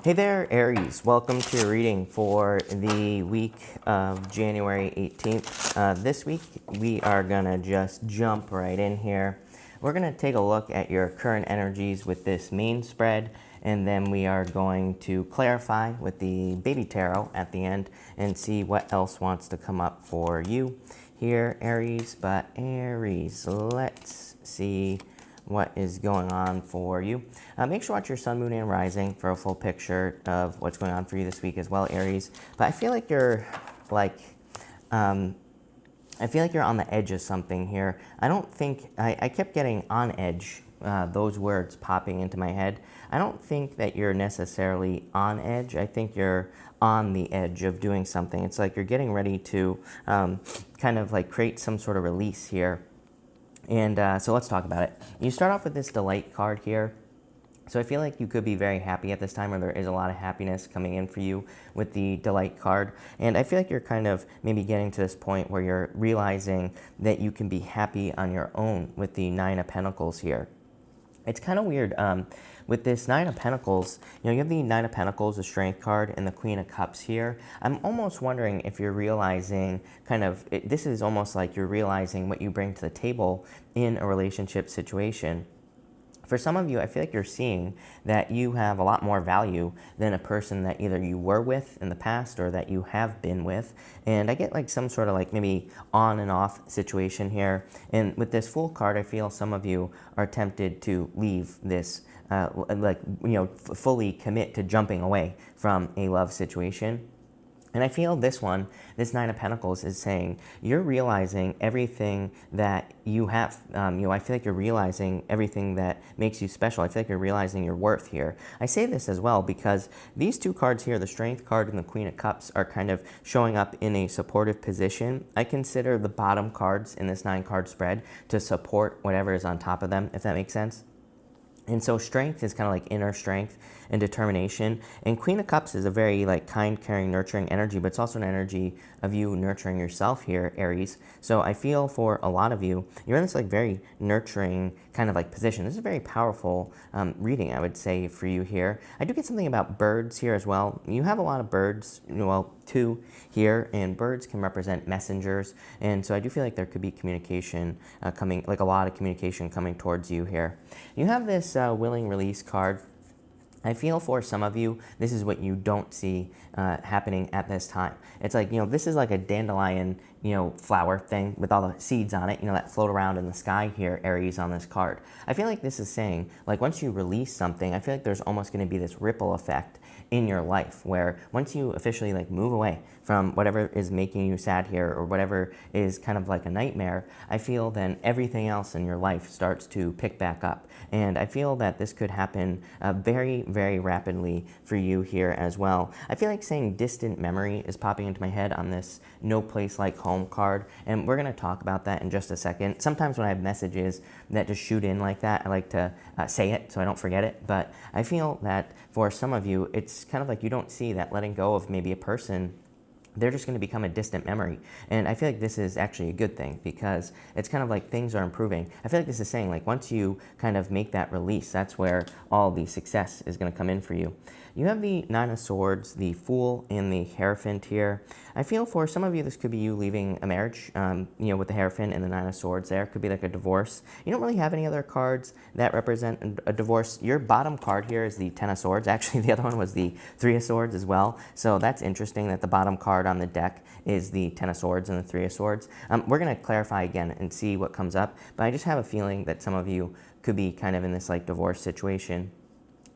Hey there, Aries. Welcome to your reading for the week of January 18th. This week, we are going to just jump right in here. We're going to take a look at your current energies with this main spread, and then we are going to clarify with the baby tarot at the end and see what else wants to come up for you here, Aries. But Aries, let's see what is going on for you. Make sure to watch your sun, moon, and rising for a full picture of what's going on for you this week as well, Aries. But I feel like you're on the edge of something here. I kept getting on edge, those words popping into my head. I don't think that you're necessarily on edge. I think you're on the edge of doing something. It's like you're getting ready to kind of like create some sort of release here. And so let's talk about it. You start off with this delight card here. So I feel like you could be very happy at this time, or there is a lot of happiness coming in for you with the delight card. And I feel like you're kind of maybe getting to this point where you're realizing that you can be happy on your own with the Nine of Pentacles here. It's kind of weird. With this Nine of Pentacles, you have the Nine of Pentacles, the Strength card, and the Queen of Cups here. I'm almost wondering if you're realizing this is almost like you're realizing what you bring to the table in a relationship situation. For some of you, I feel like you're seeing that you have a lot more value than a person that either you were with in the past or that you have been with. And I get like some sort of like maybe on and off situation here. And with this Fool card, I feel some of you are tempted to leave this, fully commit to jumping away from a love situation. And I feel this Nine of Pentacles is saying you're realizing everything that you have. I feel like you're realizing everything that makes you special. I feel like you're realizing your worth here. I say this as well because these two cards here, the Strength card and the Queen of Cups, are kind of showing up in a supportive position. I consider the bottom cards in this 9-card spread to support whatever is on top of them, if that makes sense. And so strength is kind of like inner strength and determination. And Queen of Cups is a very like kind, caring, nurturing energy, but it's also an energy of you nurturing yourself here, Aries. So I feel for a lot of you, you're in this like very nurturing kind of like position. This is a very powerful reading, I would say, for you here. I do get something about birds here as well. You have a lot of birds, two here, and birds can represent messengers. And so I do feel like there could be communication coming, like a lot of communication coming towards you here. You have this willing release card. I feel for some of you, this is what you don't see happening at this time. It's like, this is like a dandelion, flower thing with all the seeds on it, that float around in the sky here, Aries, on this card. I feel like this is saying, like, once you release something, I feel like there's almost going to be this ripple effect in your life where once you officially like move away from whatever is making you sad here or whatever is kind of like a nightmare, I feel then everything else in your life starts to pick back up. And I feel that this could happen very, very rapidly for you here as well. I feel like saying distant memory is popping into my head on this No Place Like Home card, and we're going to talk about that in just a second. Sometimes when I have messages that just shoot in like that, I like to say it so I don't forget it. But I feel that for some of you, it's kind of like you don't see that letting go of maybe a person. They're just going to become a distant memory. And I feel like this is actually a good thing because it's kind of like things are improving. I feel like this is saying like once you kind of make that release, that's where all the success is going to come in for you. You have the Nine of Swords, the Fool, and the Hierophant here. I feel for some of you, this could be you leaving a marriage, with the Hierophant and the Nine of Swords there. It could be like a divorce. You don't really have any other cards that represent a divorce. Your bottom card here is the Ten of Swords. Actually, the other one was the Three of Swords as well. So that's interesting that the bottom card on the deck is the Ten of Swords and the Three of Swords. We're going to clarify again and see what comes up. But I just have a feeling that some of you could be kind of in this like divorce situation.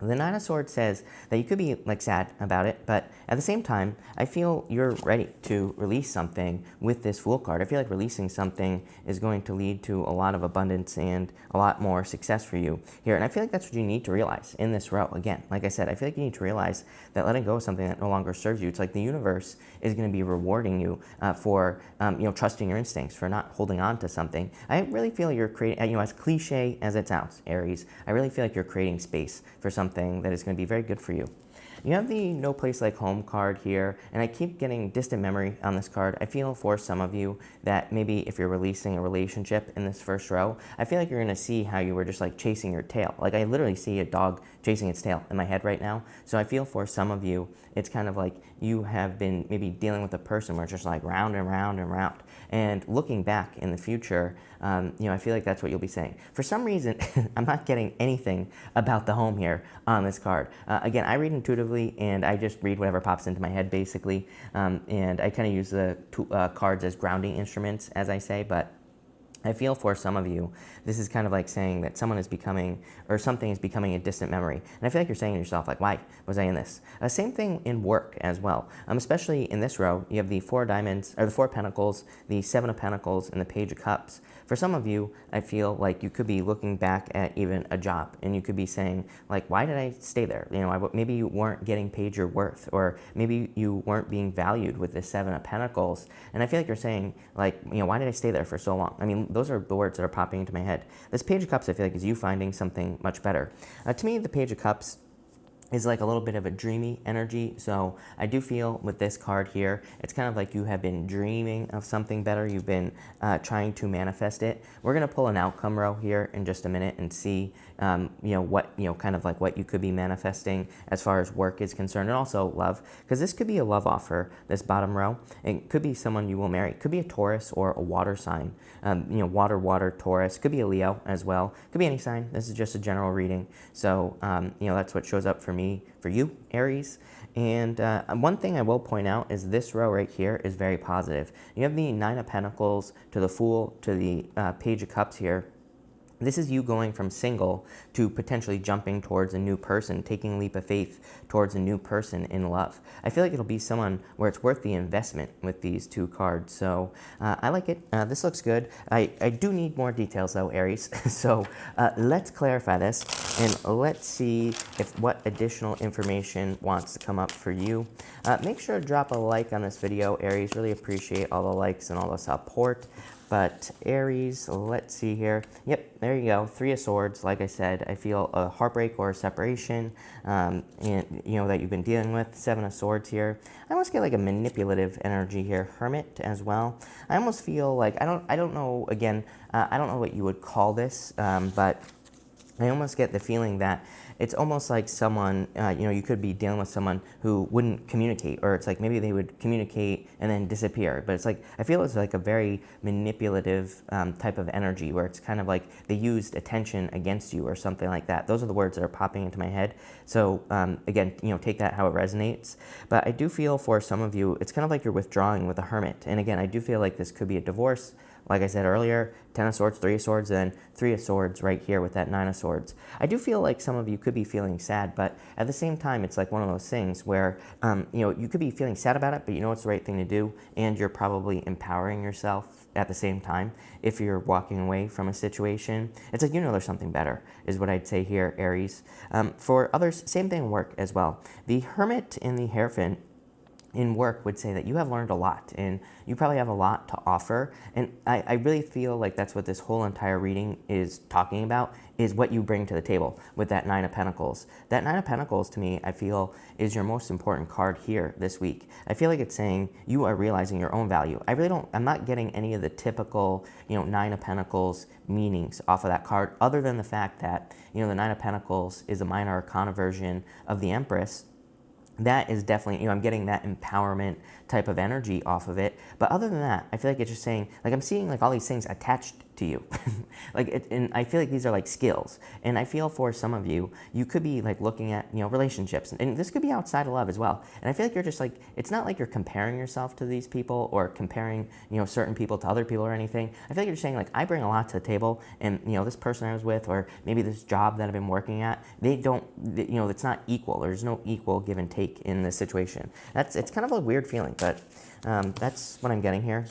The Nine of Swords says that you could be like sad about it, but at the same time, I feel you're ready to release something with this Fool card. I feel like releasing something is going to lead to a lot of abundance and a lot more success for you here. And I feel like that's what you need to realize in this row. Again, like I said, I feel like you need to realize that letting go of something that no longer serves you, it's like the universe is going to be rewarding you for trusting your instincts, for not holding on to something. I really feel you're creating, as cliche as it sounds, Aries, I really feel like you're creating space for something something that is going to be very good for you. You have the No Place Like Home card here, and I keep getting distant memory on this card. I feel for some of you that maybe if you're releasing a relationship in this first row, I feel like you're going to see how you were just like chasing your tail. Like I literally see a dog chasing its tail in my head right now. So I feel for some of you, it's kind of like you have been maybe dealing with a person where it's just like round and round and round. And looking back in the future, I feel like that's what you'll be saying. For some reason, I'm not getting anything about the home here on this card. Again, I read intuitively, and I just read whatever pops into my head, basically. And I kind of use the cards as grounding instruments, as I say, but I feel for some of you, this is kind of like saying that someone is becoming, or something is becoming a distant memory. And I feel like you're saying to yourself, like, why was I in this? Same thing in work as well. Especially in this row, you have the 4 of diamonds, or the 4 of pentacles, the 7 of pentacles, and the page of cups. For some of you, I feel like you could be looking back at even a job, and you could be saying, like, why did I stay there? Maybe you weren't getting paid your worth, or maybe you weren't being valued with the 7 of pentacles. And I feel like you're saying, like, why did I stay there for so long? I mean, those are the words that are popping into my head. This page of cups, I feel like, is you finding something much better. To me, the page of cups is like a little bit of a dreamy energy. So I do feel with this card here, it's kind of like you have been dreaming of something better. You've been trying to manifest it. We're going to pull an outcome row here in just a minute and see what you could be manifesting as far as work is concerned, and also love, because this could be a love offer, this bottom row. It could be someone you will marry. It could be a Taurus or a water sign, water, Taurus. Could be a Leo as well. Could be any sign. This is just a general reading. So, that's what shows up for me, for you, Aries. And one thing I will point out is this row right here is very positive. You have the 9 of Pentacles to the Fool to the Page of Cups here. This is you going from single to potentially jumping towards a new person, taking a leap of faith towards a new person in love. I feel like it'll be someone where it's worth the investment with these 2 cards. So I like it. This looks good. I do need more details though, Aries. So let's clarify this and let's see if what additional information wants to come up for you. Make sure to drop a like on this video, Aries. Really appreciate all the likes and all the support. But Aries, let's see here. Yep, there you go. 3 of Swords. Like I said, I feel a heartbreak or a separation, and that you've been dealing with. 7 of Swords here. I almost get like a manipulative energy here. Hermit as well. I almost feel like I don't know. Again, I don't know what you would call this, but I almost get the feeling that it's almost like someone, you could be dealing with someone who wouldn't communicate, or it's like maybe they would communicate and then disappear. But it's like, I feel it's like a very manipulative type of energy where it's kind of like they used attention against you or something like that. Those are the words that are popping into my head. So again, take that how it resonates. But I do feel for some of you, it's kind of like you're withdrawing with a hermit. And again, I do feel like this could be a divorce. Like I said earlier, 10 of Swords, 3 of Swords, and then 3 of Swords right here with that 9 of Swords. I do feel like some of you could be feeling sad, but at the same time, it's like one of those things where, you could be feeling sad about it, but you know it's the right thing to do, and you're probably empowering yourself at the same time if you're walking away from a situation. It's like, there's something better, is what I'd say here, Aries. For others, same thing in work as well. The Hermit and the Hierophant in work would say that you have learned a lot and you probably have a lot to offer. And I really feel like that's what this whole entire reading is talking about, is what you bring to the table with that 9 of Pentacles. That 9 of Pentacles, to me, I feel is your most important card here this week. I feel like it's saying you are realizing your own value. I'm not getting any of the typical, 9 of Pentacles meanings off of that card, other than the fact that, the 9 of Pentacles is a minor arcana version of the Empress. That is definitely, I'm getting that empowerment type of energy off of it. But other than that, I feel like it's just saying, like, I'm seeing like all these things attached to you. And I feel like these are like skills. And I feel for some of you, you could be like looking at, relationships. And this could be outside of love as well. And I feel like you're just like, it's not like you're comparing yourself to these people or comparing, certain people to other people or anything. I feel like you're just saying, like, I bring a lot to the table, and, this person I was with, or maybe this job that I've been working at, it's not equal. There's no equal give and take in this situation. It's kind of a weird feeling, but that's what I'm getting here.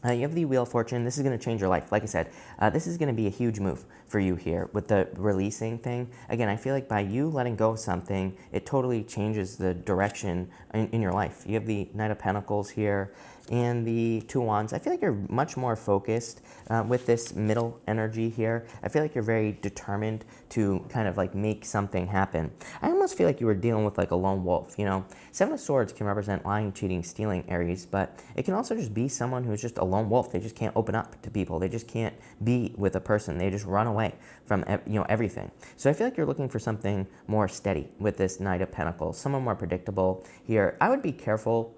You have the Wheel of Fortune. This is going to change your life. Like I said, this is going to be a huge move. for you here with the releasing thing. Again, I feel like by you letting go of something, it totally changes the direction in your life. You have the Knight of Pentacles here and the Two Wands. I feel like you're much more focused with this middle energy here. I feel like you're very determined to kind of like make something happen. I almost feel like you were dealing with like a lone wolf, you know. Seven of Swords can represent lying, cheating, stealing, Aries, but it can also just be someone who's just a lone wolf. They just can't open up to people. They just can't be with a person. They just run away from, you know, everything. So I feel like you're looking for something more steady with this Knight of Pentacles, someone more predictable here. I would be careful.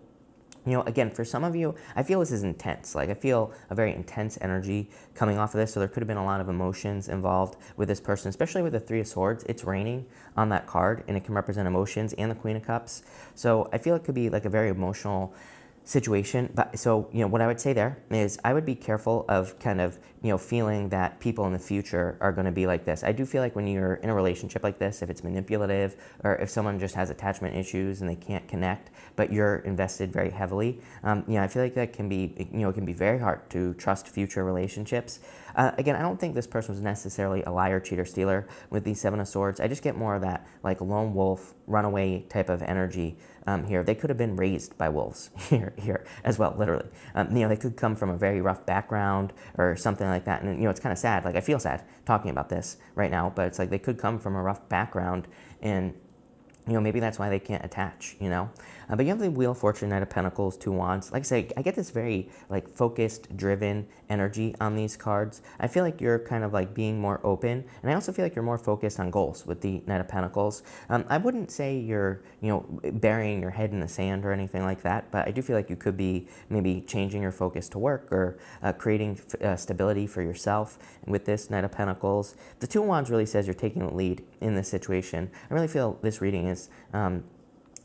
You know, again, for some of you, I feel this is intense. Like, I feel a very intense energy coming off of this, so there could have been a lot of emotions involved with this person, especially with the Three of Swords. It's raining on that card, and it can represent emotions and the Queen of Cups. So I feel it could be like a very emotional situation. But so, you know, what I would say there is I would be careful of kind of, you know, feeling that people in the future are going to be like this. I do feel like when you're in a relationship like this, if it's manipulative or if someone just has attachment issues and they can't connect, but you're invested very heavily, you know, I feel like that can be, you know, it can be very hard to trust future relationships. Again, I don't think this person was necessarily a liar, cheater, stealer with the Seven of Swords. I just get more of that like lone wolf, runaway type of energy here. They could have been raised by wolves here as well, literally. You know, they could come from a very rough background or something like that. And, you know, it's kind of sad. Like, I feel sad talking about this right now, but it's like they could come from a rough background and, you know, maybe that's why they can't attach, you know. But you have the Wheel of Fortune, Knight of Pentacles, Two Wands. Like I say, I get this very like focused, driven energy on these cards. I feel like you're kind of like being more open, and I also feel like you're more focused on goals with the Knight of Pentacles. I wouldn't say you're, you know, burying your head in the sand or anything like that, but I do feel like you could be maybe changing your focus to work or creating stability for yourself with this Knight of Pentacles. The Two Wands really says you're taking the lead in this situation. I really feel this reading is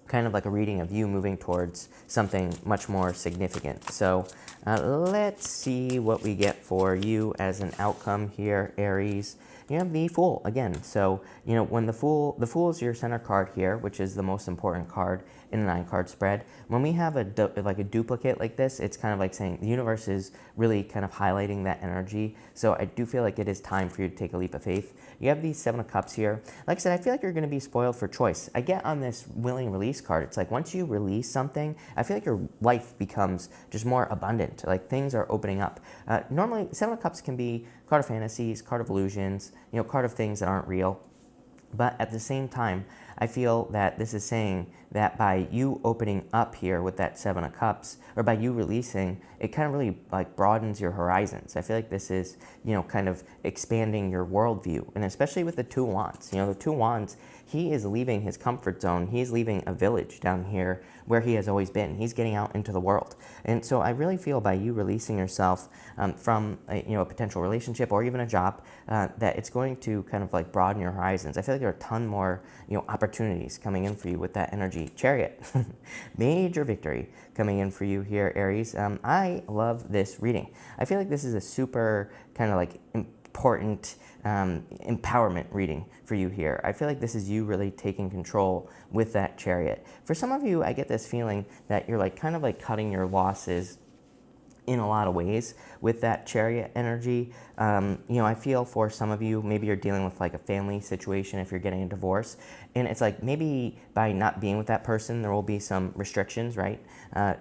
kind of like a reading of you moving towards something much more significant. So let's see what we get for you as an outcome here, Aries. You have the Fool again. So, you know, when the Fool is your center card here, which is the most important card in a 9-card spread. When we have a duplicate like this, it's kind of like saying the universe is really kind of highlighting that energy. So I do feel like it is time for you to take a leap of faith. You have the Seven of Cups here. Like I said, I feel like you're going to be spoiled for choice. I get on this willing release card, it's like once you release something, I feel like your life becomes just more abundant. Like things are opening up. Normally, Seven of Cups can be card of fantasies, card of illusions, you know, card of things that aren't real. But at the same time, I feel that this is saying that by you opening up here with that Seven of Cups, or by you releasing, it kind of really like broadens your horizons. I feel like this is, you know, kind of expanding your worldview, and especially with the Two Wands. You know, the Two Wands, he is leaving his comfort zone. He's leaving a village down here where he has always been. He's getting out into the world. And so I really feel by you releasing yourself from a, you know, a potential relationship or even a job, that it's going to kind of like broaden your horizons. I feel like there are a ton more, you know, opportunities coming in for you with that energy. Chariot, major victory coming in for you here, Aries. I love this reading. I feel like this is a super kind of like important empowerment reading for you here. I feel like this is you really taking control with that Chariot. For some of you, I get this feeling that you're like kind of like cutting your losses in a lot of ways with that Chariot energy. You know, I feel for some of you, maybe you're dealing with like a family situation if you're getting a divorce, and it's like maybe by not being with that person, there will be some restrictions, right,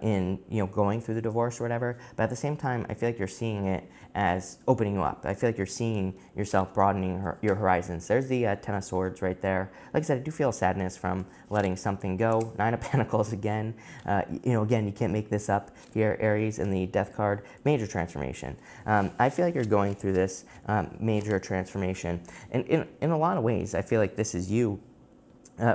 in, you know, going through the divorce or whatever. But at the same time, I feel like you're seeing it as opening you up. I feel like you're seeing yourself broadening your horizons. There's the Ten of Swords right there. Like I said, I do feel sadness from letting something go. Nine of Pentacles again. You know, again, you can't make this up here, Aries, in the Death card. Major transformation. I feel like you're going through this major transformation. And in a lot of ways, I feel like this is you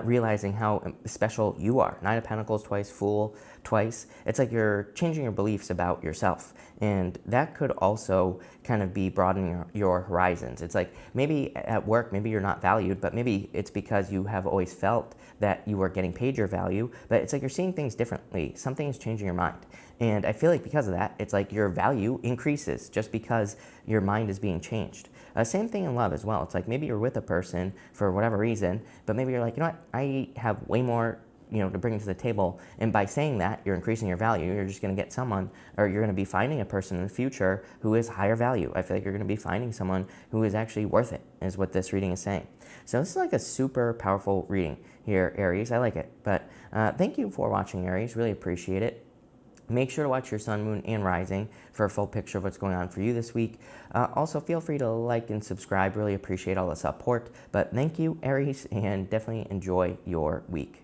realizing how special you are. Nine of Pentacles twice, Fool twice. It's like you're changing your beliefs about yourself. And that could also kind of be broadening your horizons. It's like maybe at work, maybe you're not valued, but maybe it's because you have always felt that you are getting paid your value, but it's like you're seeing things differently. Something is changing your mind. And I feel like because of that, it's like your value increases just because your mind is being changed. Same thing in love as well. It's like maybe you're with a person for whatever reason, but maybe you're like, you know what, I have way more to bring to the table. And by saying that, you're increasing your value. You're just going to get someone, or you're going to be finding a person in the future who is higher value. I feel like you're going to be finding someone who is actually worth it, is what this reading is saying. So this is like a super powerful reading here, Aries. I like it. But thank you for watching, Aries. Really appreciate it. Make sure to watch your sun, moon, and rising for a full picture of what's going on for you this week. Also, feel free to like and subscribe. Really appreciate all the support. But thank you, Aries, and definitely enjoy your week.